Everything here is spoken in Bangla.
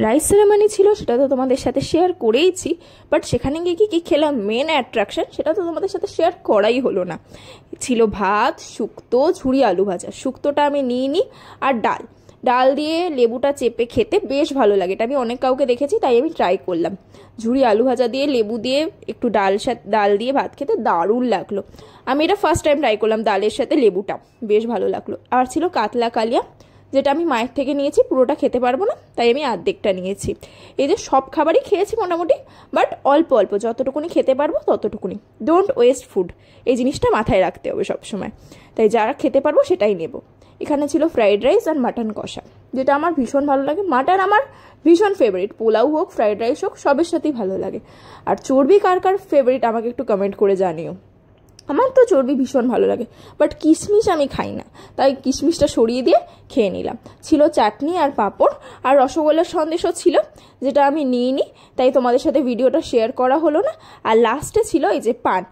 রাইস সেরেমনি ছিল সেটা তো তোমাদের সাথে শেয়ার করেইছি, বাট সেখানে গিয়ে কি কী খেলাম মেন অ্যাট্রাকশন সেটা তো তোমাদের সাথে শেয়ার করাই হলো না। ছিল ভাত, শুক্তো, ঝুরি আলু ভাজা। শুক্তোটা আমি নিইনি, আর ডাল ডাল দিয়ে লেবুটা চেপে খেতে বেশ ভালো লাগে, এটা আমি অনেক কাউকে দেখেছি তাই আমি ট্রাই করলাম। ঝুরি আলু ভাজা দিয়ে লেবু দিয়ে একটু ডাল দিয়ে ভাত খেতে দারুণ লাগলো। আমি এটা ফার্স্ট টাইম ট্রাই করলাম ডালের সাথে লেবুটা, বেশ ভালো লাগলো। আর ছিল কাতলা কালিয়া, যেটা আমি মায়ের থেকে নিয়েছি, পুরোটা খেতে পারবো না তাই আমি অর্ধেকটা নিয়েছি। এই যে সব খাবারই খেয়েছি মোটামুটি, বাট অল্প অল্প যতটুকুনি খেতে পারবো ততটুকুনি। ডোন্ট ওয়েস্ট ফুড, এই জিনিসটা মাথায় রাখতে হবে সবসময়, তাই যারা খেতে পারবো সেটাই নেব। এখানে ছিল ফ্রাইড রাইস আর মাটন কষা, যেটা আমার ভীষণ ভালো লাগে। মাটন আমার ভীষণ ফেভারিট, পোলাও হোক ফ্রাইড রাইস হোক সবের সাথেই ভালো লাগে। আর চর্বি কার কার ফেভারিট আমাকে একটু কমেন্ট করে জানিও। আমার তো চর্বি ভীষণ ভালো লাগে, বাট কিশমিশ আমি খাই না, তাই কিশমিশটা সরিয়ে দিয়ে খেয়ে নিলাম। ছিল চাটনি আর পাঁপড়, আর রসগোল্লার সন্দেশও ছিল, যেটা আমি নিইনি তাই তোমাদের সাথে ভিডিওটা শেয়ার করা হলো না। আর লাস্টে ছিল এই যে পান,